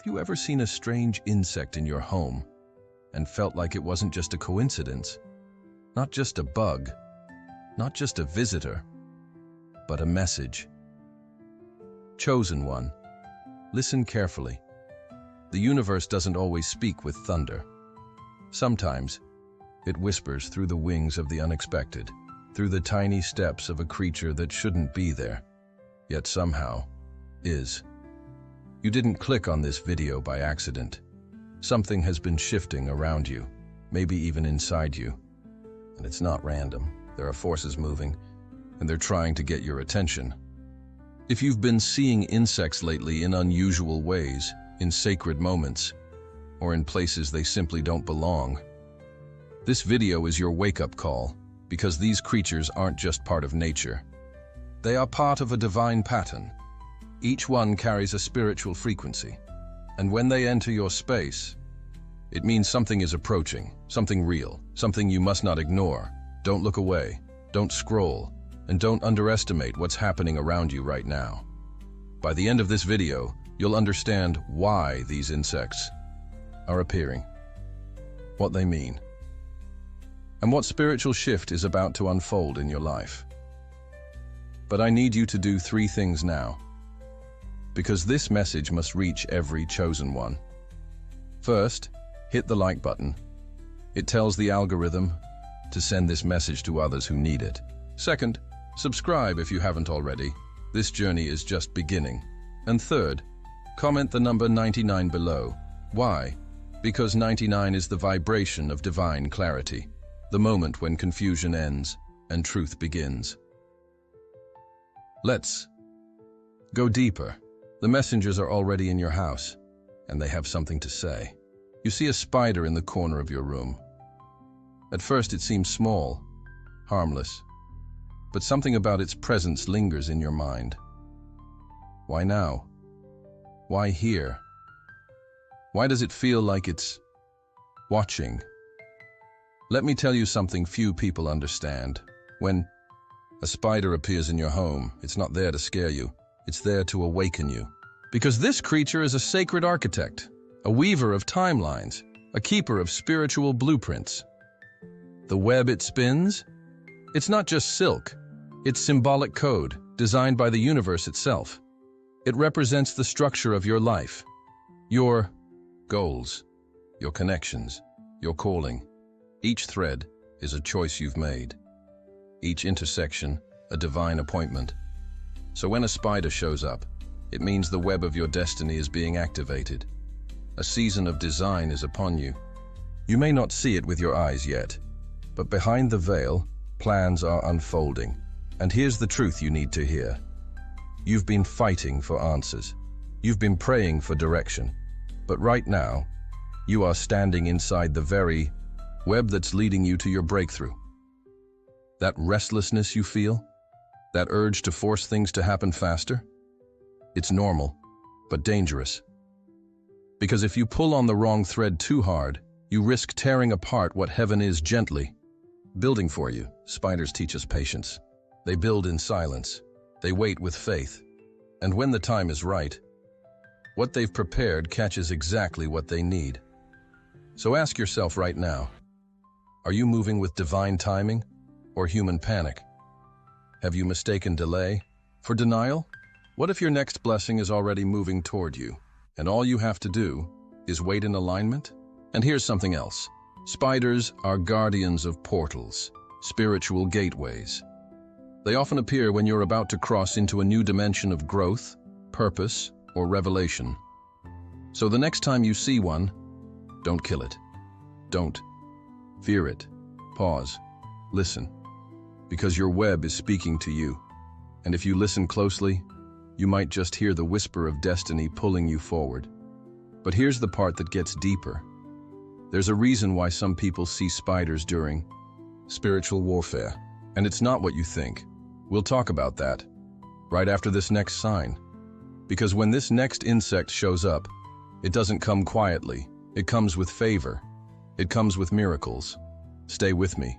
you ever seen a strange insect in your home and felt like it wasn't just a coincidence, not just a bug, not just a visitor, but a message? Chosen one, listen carefully. The universe doesn't always speak with thunder. Sometimes, it whispers through the wings of the unexpected, through the tiny steps of a creature that shouldn't be there, yet somehow is. You didn't click on this video by accident. Something has been shifting around you, maybe even inside you. And it's not random. There are forces moving, and they're trying to get your attention. If you've been seeing insects lately in unusual ways, in sacred moments, or in places they simply don't belong, this video is your wake-up call, because these creatures aren't just part of nature. They are part of a divine pattern. Each one carries a spiritual frequency, and when they enter your space, it means something is approaching, something real, something you must not ignore. Don't look away, don't scroll, and don't underestimate what's happening around you right now. By the end of this video, you'll understand why these insects are appearing, what they mean, and what spiritual shift is about to unfold in your life. But I need you to do 3 things now, because this message must reach every chosen one. First, hit the like button. It tells the algorithm to send this message to others who need it. Second, subscribe if you haven't already. This journey is just beginning. And third, comment the number 99 below. Why? Because 99 is the vibration of divine clarity, the moment when confusion ends and truth begins. Let's go deeper. The messengers are already in your house, and they have something to say. You see a spider in the corner of your room. At first it seems small, harmless, but something about its presence lingers in your mind. Why now? Why here? Why does it feel like it's watching? Let me tell you something few people understand. When a spider appears in your home, it's not there to scare you. It's there to awaken you. Because this creature is a sacred architect, a weaver of timelines, a keeper of spiritual blueprints. The web it spins, it's not just silk, it's symbolic code designed by the universe itself. It represents the structure of your life, your goals, your connections, your calling. Each thread is a choice you've made. Each intersection, a divine appointment. So when a spider shows up, it means the web of your destiny is being activated. A season of design is upon you. You may not see it with your eyes yet, but behind the veil, plans are unfolding. And here's the truth you need to hear. You've been fighting for answers. You've been praying for direction. But right now, you are standing inside the very web that's leading you to your breakthrough. That restlessness you feel, that urge to force things to happen faster, it's normal, but dangerous. Because if you pull on the wrong thread too hard, you risk tearing apart what heaven is gently building for you. Spiders teach us patience. They build in silence. They wait with faith. And when the time is right, what they've prepared catches exactly what they need. So ask yourself right now, are you moving with divine timing or human panic? Have you mistaken delay for denial? What if your next blessing is already moving toward you, and all you have to do is wait in alignment? And here's something else. Spiders are guardians of portals, spiritual gateways. They often appear when you're about to cross into a new dimension of growth, purpose, or revelation. So the next time you see one, don't kill it. Don't fear it. Pause. Listen. Because your web is speaking to you. And if you listen closely, you might just hear the whisper of destiny pulling you forward. But here's the part that gets deeper. There's a reason why some people see spiders during spiritual warfare. And it's not what you think. We'll talk about that right after this next sign. Because when this next insect shows up, it doesn't come quietly. It comes with favor. It comes with miracles. Stay with me,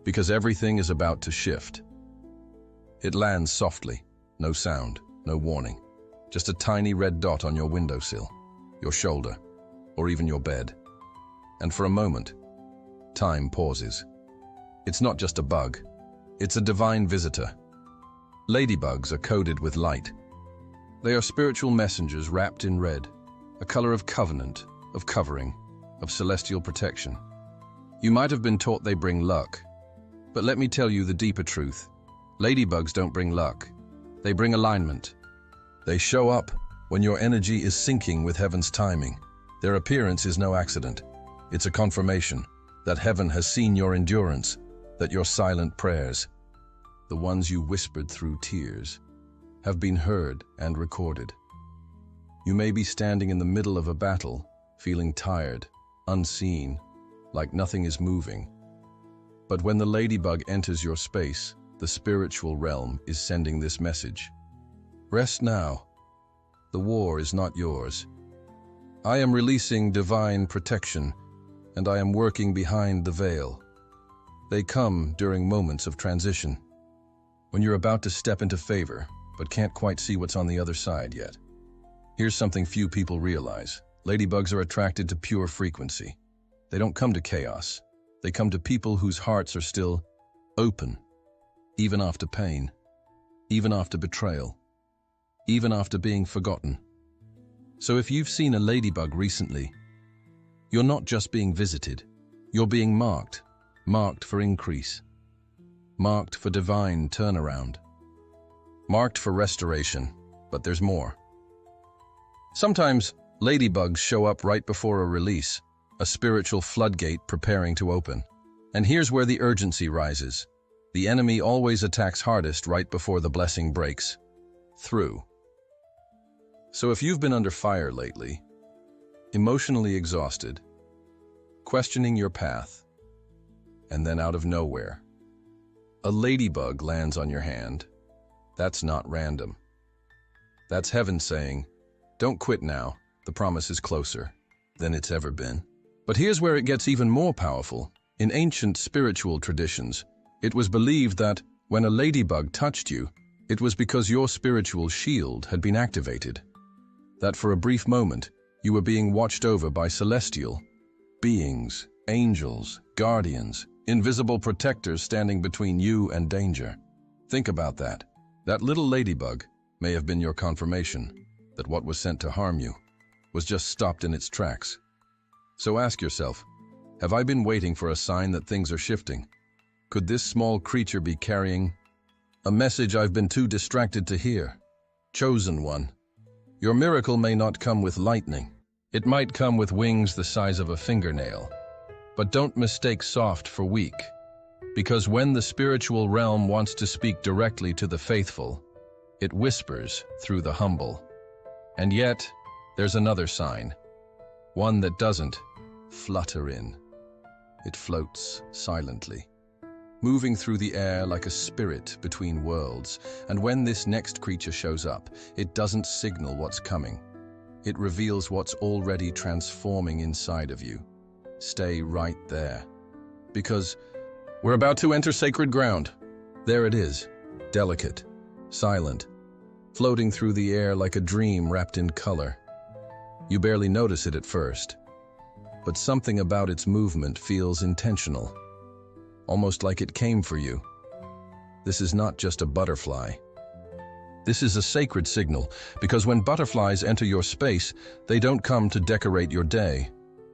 because everything is about to shift. It lands softly, no sound, no warning. Just a tiny red dot on your windowsill. your shoulder, or even your bed. And for a moment, time pauses. It's not just a bug, it's a divine visitor. Ladybugs are coated with light. They are spiritual messengers wrapped in red, a color of covenant, of covering, of celestial protection. You might have been taught they bring luck, but let me tell you the deeper truth. Ladybugs don't bring luck. They bring alignment. They show up when your energy is syncing with heaven's timing. Their appearance is no accident. It's a confirmation that heaven has seen your endurance, that your silent prayers, the ones you whispered through tears, have been heard and recorded. You may be standing in the middle of a battle, feeling tired, unseen, like nothing is moving. But when the ladybug enters your space, the spiritual realm is sending this message. Rest now. The war is not yours. I am releasing divine protection, and I am working behind the veil. They come during moments of transition, when you're about to step into favor, but can't quite see what's on the other side yet. Here's something few people realize. Ladybugs are attracted to pure frequency. They don't come to chaos. They come to people whose hearts are still open, even after pain, even after betrayal, even after being forgotten. So if you've seen a ladybug recently, you're not just being visited, you're being marked for increase, marked for divine turnaround, marked for restoration, but there's more. Sometimes ladybugs show up right before a release, a spiritual floodgate preparing to open. And here's where the urgency rises. The enemy always attacks hardest right before the blessing breaks through. So if you've been under fire lately, emotionally exhausted, questioning your path, and then out of nowhere, a ladybug lands on your hand, that's not random. That's heaven saying, don't quit now, the promise is closer than it's ever been. But here's where it gets even more powerful. In ancient spiritual traditions, it was believed that when a ladybug touched you, it was because your spiritual shield had been activated. That for a brief moment, you were being watched over by celestial beings, angels, guardians, invisible protectors standing between you and danger. Think about that. That little ladybug may have been your confirmation that what was sent to harm you was just stopped in its tracks. So ask yourself, have I been waiting for a sign that things are shifting? Could this small creature be carrying a message I've been too distracted to hear? Chosen one, your miracle may not come with lightning. It might come with wings the size of a fingernail. But don't mistake soft for weak, because when the spiritual realm wants to speak directly to the faithful, it whispers through the humble. And yet, there's another sign, one that doesn't flutter in. It floats silently, moving through the air like a spirit between worlds. And when this next creature shows up, it doesn't signal what's coming. It reveals what's already transforming inside of you. Stay right there, because we're about to enter sacred ground. There it is, delicate, silent, floating through the air like a dream wrapped in color. You barely notice it at first, but something about its movement feels intentional, almost like it came for you. This is not just a butterfly. This is a sacred signal, because when butterflies enter your space, they don't come to decorate your day.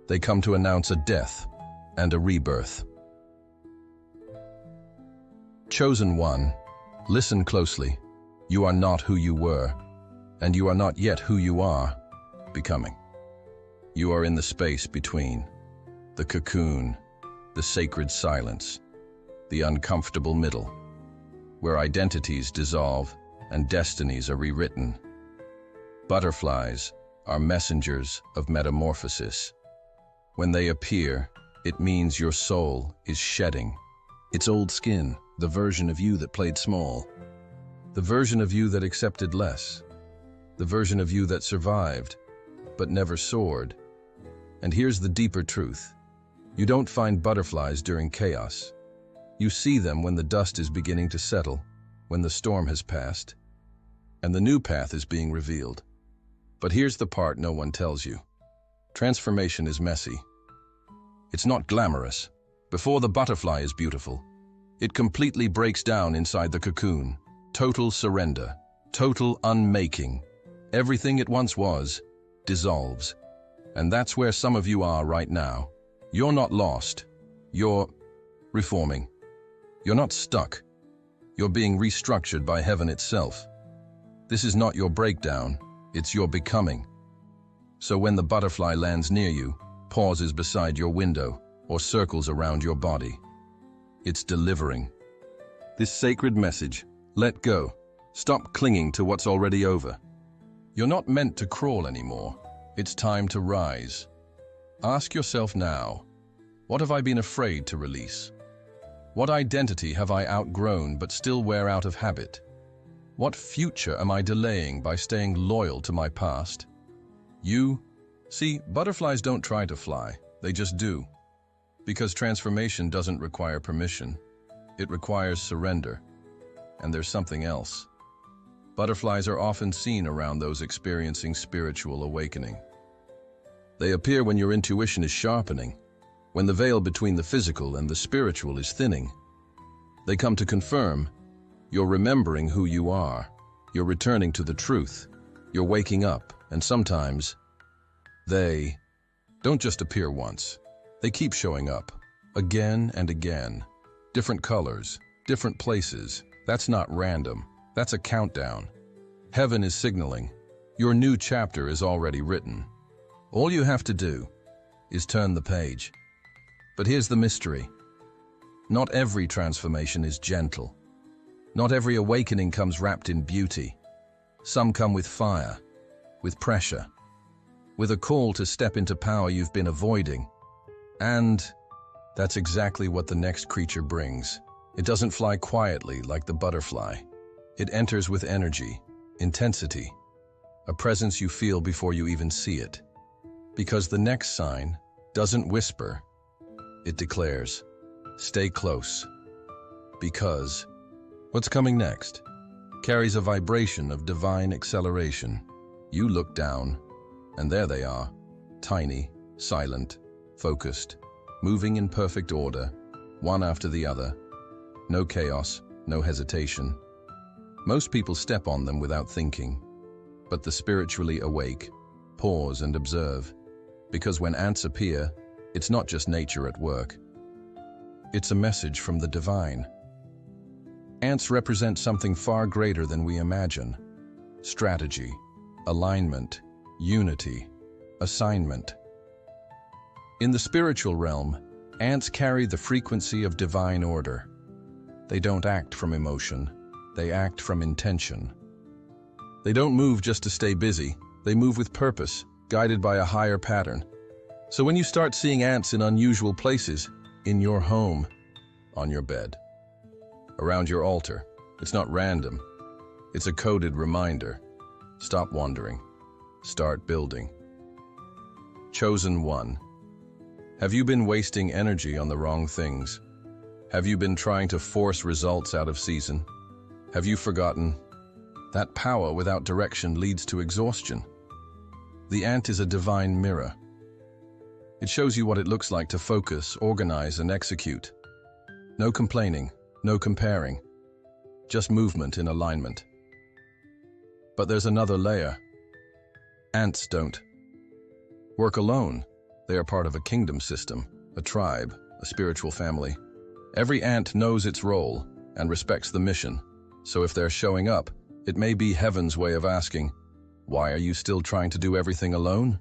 They come to announce a death and a rebirth. Chosen one, listen closely. You are not who you were, and you are not yet who you are becoming. You are in the space between, the cocoon, the sacred silence, the uncomfortable middle, where identities dissolve and destinies are rewritten. Butterflies are messengers of metamorphosis. When they appear, it means your soul is shedding its old skin, the version of you that played small, the version of you that accepted less, the version of you that survived, but never soared. And here's the deeper truth. You don't find butterflies during chaos. You see them when the dust is beginning to settle, when the storm has passed, and the new path is being revealed. But here's the part no one tells you. Transformation is messy. It's not glamorous. Before the butterfly is beautiful, it completely breaks down inside the cocoon. Total surrender, total unmaking. Everything it once was dissolves. And that's where some of you are right now. You're not lost. You're reforming. You're not stuck. You're being restructured by heaven itself. This is not your breakdown, it's your becoming. So when the butterfly lands near you, pauses beside your window, or circles around your body, it's delivering this sacred message: let go. Stop clinging to what's already over. You're not meant to crawl anymore. It's time to rise. Ask yourself now, what have I been afraid to release? What identity have I outgrown but still wear out of habit? What future am I delaying by staying loyal to my past? See, butterflies don't try to fly, they just do. Because transformation doesn't require permission. It requires surrender. And there's something else. Butterflies are often seen around those experiencing spiritual awakening. They appear when your intuition is sharpening, when the veil between the physical and the spiritual is thinning. They come to confirm you're remembering who you are, you're returning to the truth, you're waking up, and sometimes they don't just appear once. They keep showing up, again and again. Different colors, different places. That's not random. That's a countdown. Heaven is signaling. Your new chapter is already written. All you have to do is turn the page. But here's the mystery. Not every transformation is gentle. Not every awakening comes wrapped in beauty. Some come with fire, with pressure, with a call to step into power you've been avoiding. And that's exactly what the next creature brings. It doesn't fly quietly like the butterfly. It enters with energy, intensity, a presence you feel before you even see it. Because the next sign doesn't whisper, it declares, stay close. Because what's coming next carries a vibration of divine acceleration. You look down, and there they are, tiny, silent, focused, moving in perfect order, one after the other. No chaos, no hesitation. Most people step on them without thinking, but the spiritually awake pause and observe, because when ants appear, it's not just nature at work. It's a message from the divine. Ants represent something far greater than we imagine. Strategy, alignment, unity, assignment. In the spiritual realm, ants carry the frequency of divine order. They don't act from emotion, they act from intention. They don't move just to stay busy, they move with purpose, guided by a higher pattern. So when you start seeing ants in unusual places, in your home, on your bed, around your altar, it's not random. It's a coded reminder. Stop wandering. Start building. Chosen one. Have you been wasting energy on the wrong things? Have you been trying to force results out of season? Have you forgotten that power without direction leads to exhaustion? The ant is a divine mirror. It shows you what it looks like to focus, organize, and execute. No complaining, no comparing, just movement in alignment. But there's another layer. Ants don't work alone. They are part of a kingdom system, a tribe, a spiritual family. Every ant knows its role and respects the mission. So if they're showing up, it may be heaven's way of asking, why are you still trying to do everything alone?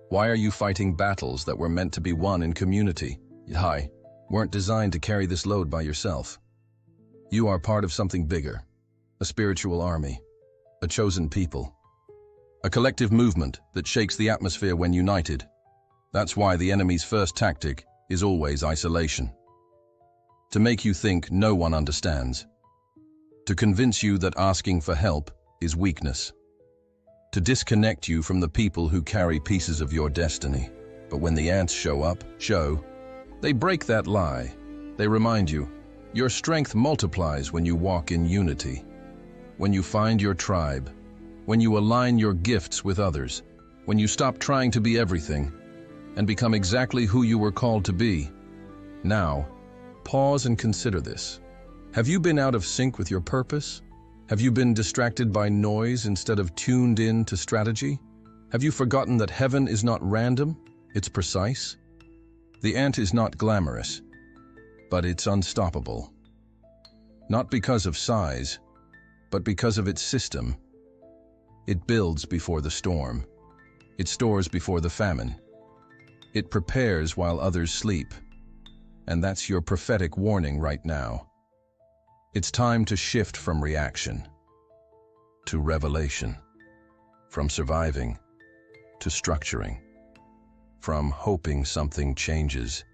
Why are you fighting battles that were meant to be won in community, weren't designed to carry this load by yourself? You are part of something bigger, a spiritual army, a chosen people, a collective movement that shakes the atmosphere when united. That's why the enemy's first tactic is always isolation. To make you think no one understands. To convince you that asking for help is weakness. To disconnect you from the people who carry pieces of your destiny. But when the ants show up, they break that lie. They remind you, your strength multiplies when you walk in unity. When you find your tribe, when you align your gifts with others, when you stop trying to be everything and become exactly who you were called to be. Now, pause and consider this. Have you been out of sync with your purpose? Have you been distracted by noise instead of tuned in to strategy? Have you forgotten that heaven is not random, it's precise? The ant is not glamorous, but it's unstoppable. Not because of size, but because of its system. It builds before the storm. It stores before the famine. It prepares while others sleep. And that's your prophetic warning right now. It's time to shift from reaction to revelation, from surviving to structuring, from hoping something changes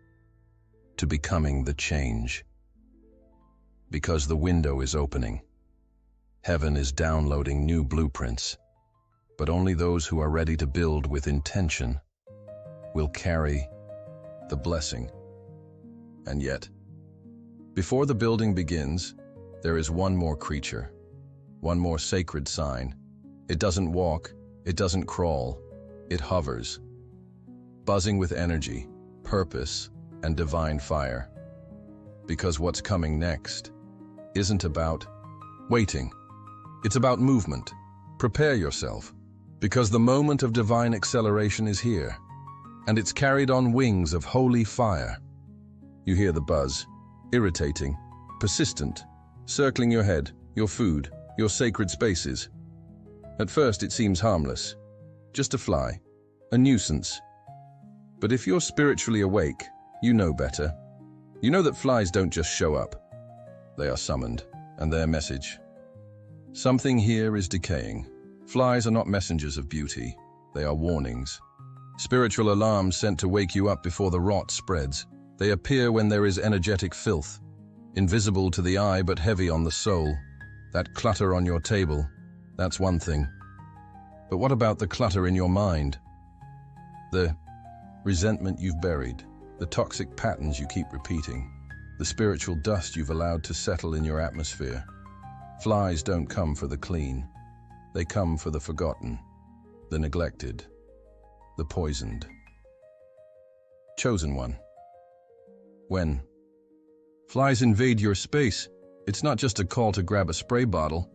to becoming the change. Because the window is opening. Heaven is downloading new blueprints, but only those who are ready to build with intention will carry the blessing. And yet, before the building begins, there is one more creature, one more sacred sign. It doesn't walk, it doesn't crawl, it hovers, buzzing with energy, purpose, and divine fire. Because what's coming next isn't about waiting. It's about movement. Prepare yourself, because the moment of divine acceleration is here, and it's carried on wings of holy fire. You hear the buzz, irritating, persistent, circling your head, your food, your sacred spaces. At first it seems harmless, just a fly, a nuisance. But if you're spiritually awake, you know better. You know that flies don't just show up. They are summoned, and their message. Something here is decaying. Flies are not messengers of beauty, they are warnings. Spiritual alarms sent to wake you up before the rot spreads. They appear when there is energetic filth, invisible to the eye but heavy on the soul. That clutter on your table, that's one thing. But what about the clutter in your mind? The resentment you've buried, the toxic patterns you keep repeating, the spiritual dust you've allowed to settle in your atmosphere. Flies don't come for the clean. They come for the forgotten, the neglected, the poisoned. Chosen one. When flies invade your space, it's not just a call to grab a spray bottle.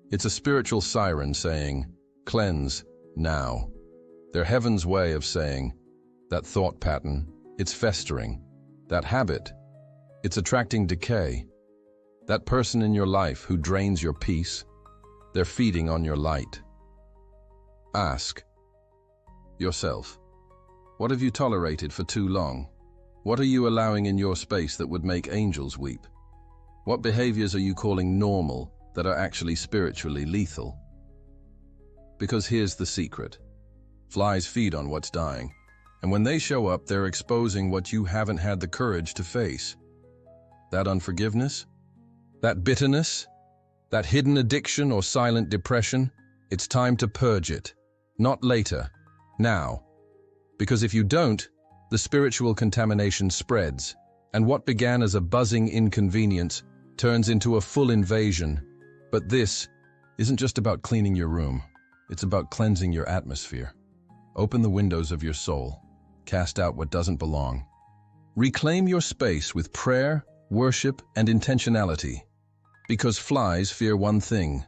It's a spiritual siren saying, cleanse now. They're heaven's way of saying, that thought pattern, it's festering. That habit, it's attracting decay. That person in your life who drains your peace, they're feeding on your light. Ask yourself, what have you tolerated for too long? What are you allowing in your space that would make angels weep? What behaviors are you calling normal that are actually spiritually lethal? Because here's the secret. Flies feed on what's dying, and when they show up, they're exposing what you haven't had the courage to face. That unforgiveness, that bitterness, that hidden addiction or silent depression, it's time to purge it. Not later, now. Because if you don't, the spiritual contamination spreads, and what began as a buzzing inconvenience turns into a full invasion. But this isn't just about cleaning your room. It's about cleansing your atmosphere. Open the windows of your soul. Cast out what doesn't belong. Reclaim your space with prayer, worship, and intentionality. Because flies fear one thing: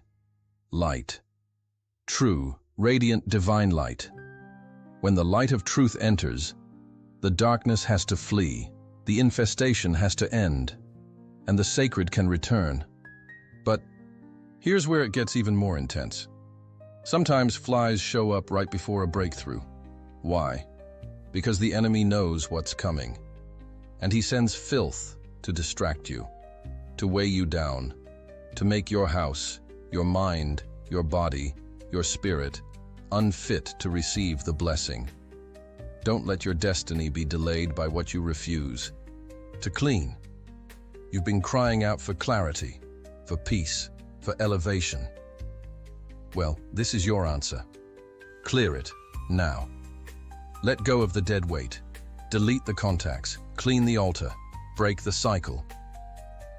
light. True, radiant, divine light. When the light of truth enters, the darkness has to flee, the infestation has to end, and the sacred can return. But here's where it gets even more intense. Sometimes flies show up right before a breakthrough. Why? Because the enemy knows what's coming, and he sends filth to distract you, to weigh you down, to make your house, your mind, your body, your spirit unfit to receive the blessing. Don't let your destiny be delayed by what you refuse to clean. You've been crying out for clarity, for peace, for elevation. Well, this is your answer. Clear it now. Let go of the dead weight. Delete the contacts, clean the altar, break the cycle.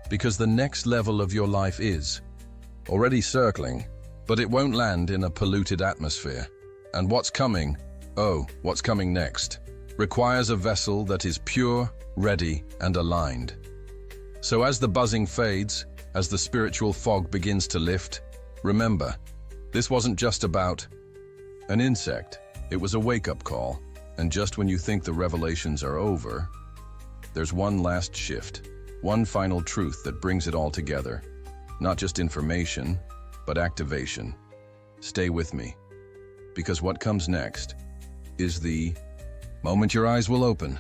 Because the next level of your life is already circling, but it won't land in a polluted atmosphere. And what's coming Oh, what's coming next requires a vessel that is pure, ready, and aligned. So as the buzzing fades, as the spiritual fog begins to lift, remember, this wasn't just about an insect. It was a wake-up call. And just when you think the revelations are over, there's one last shift, one final truth that brings it all together. Not just information, but activation. Stay with me, because what comes next is the moment your eyes will open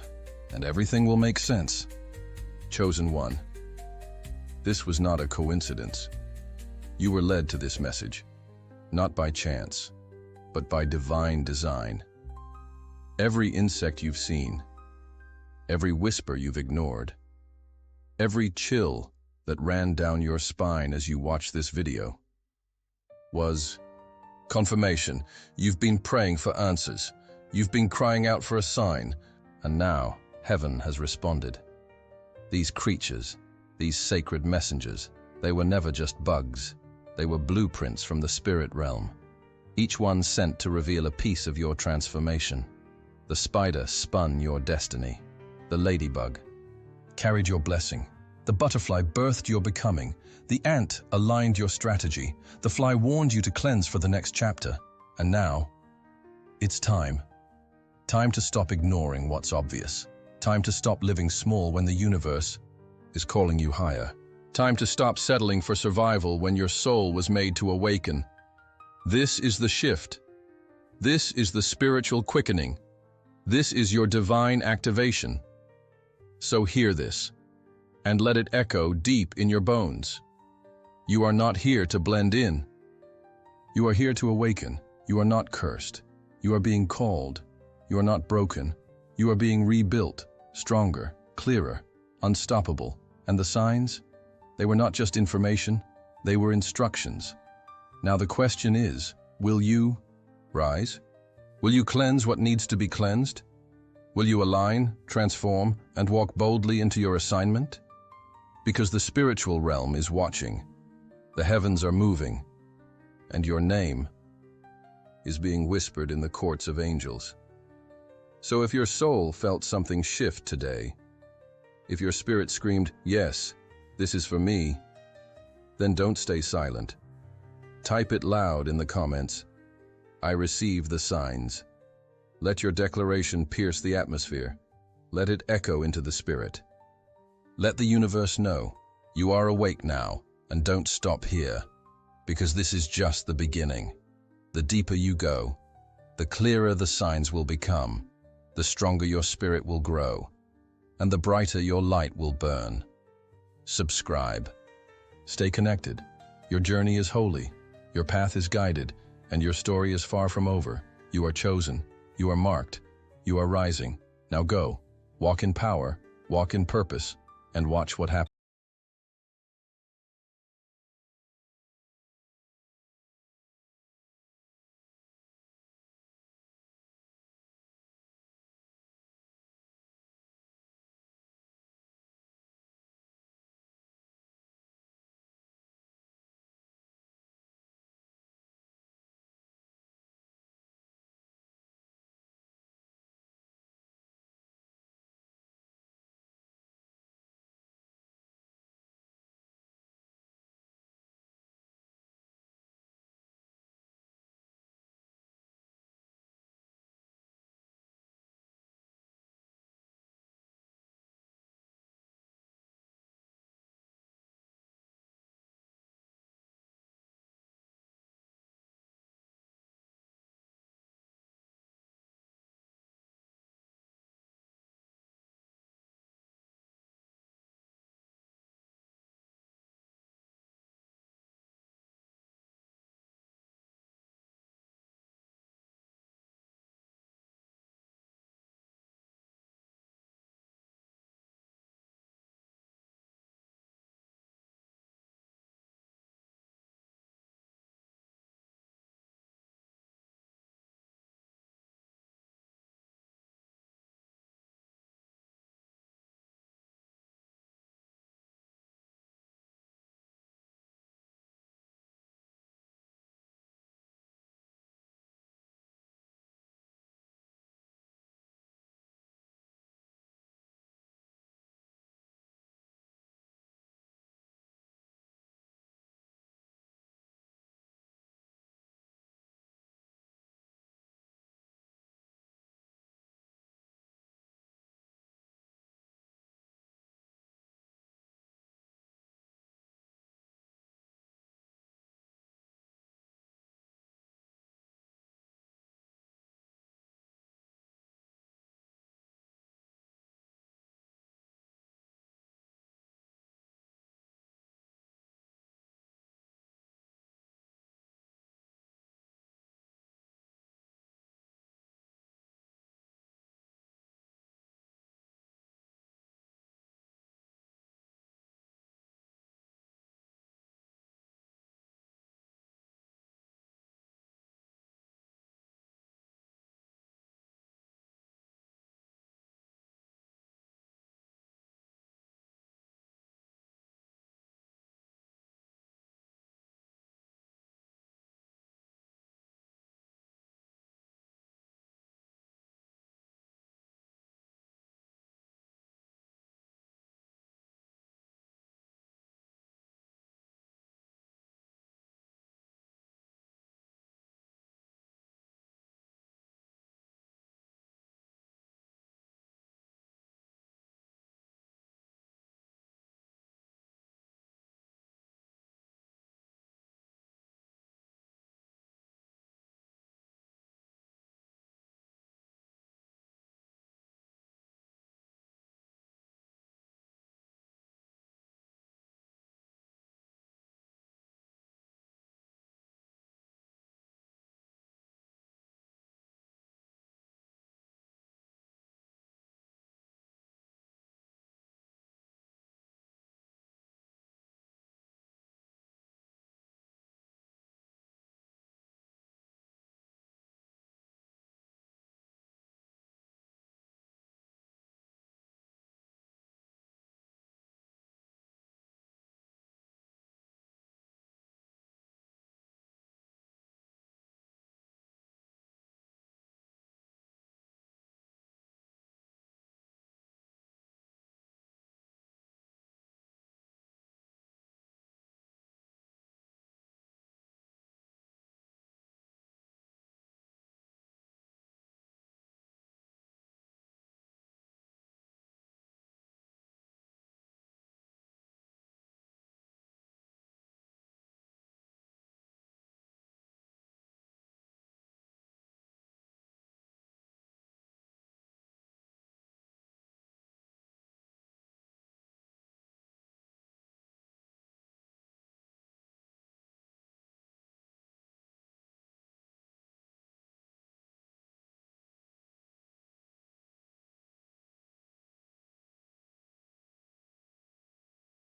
and everything will make sense. Chosen one. This was not a coincidence. You were led to this message, not by chance, but by divine design. Every insect you've seen, every whisper you've ignored, every chill that ran down your spine as you watched this video was confirmation. You've been praying for answers. You've been crying out for a sign, and now heaven has responded. These creatures, these sacred messengers, they were never just bugs. They were blueprints from the spirit realm, each one sent to reveal a piece of your transformation. The spider spun your destiny. The ladybug carried your blessing. The butterfly birthed your becoming. The ant aligned your strategy. The fly warned you to cleanse for the next chapter. And now, it's time. Time to stop ignoring what's obvious. Time to stop living small when the universe is calling you higher. Time to stop settling for survival when your soul was made to awaken. This is the shift. This is the spiritual quickening. This is your divine activation. So hear this, and let it echo deep in your bones. You are not here to blend in. You are here to awaken. You are not cursed. You are being called. You are not broken. You are being rebuilt, stronger, clearer, unstoppable. And the signs? They were not just information, they were instructions. Now the question is, will you rise? Will you cleanse what needs to be cleansed? Will you align, transform, and walk boldly into your assignment? Because the spiritual realm is watching, the heavens are moving, and your name is being whispered in the courts of angels. So if your soul felt something shift today, if your spirit screamed, "Yes, this is for me," then don't stay silent. Type it loud in the comments. I receive the signs. Let your declaration pierce the atmosphere. Let it echo into the spirit. Let the universe know you are awake now, and don't stop here, because this is just the beginning. The deeper you go, the clearer the signs will become, the stronger your spirit will grow, and the brighter your light will burn. Subscribe. Stay connected. Your journey is holy, your path is guided, and your story is far from over. You are chosen, you are marked, you are rising. Now go, walk in power, walk in purpose, and watch what happens.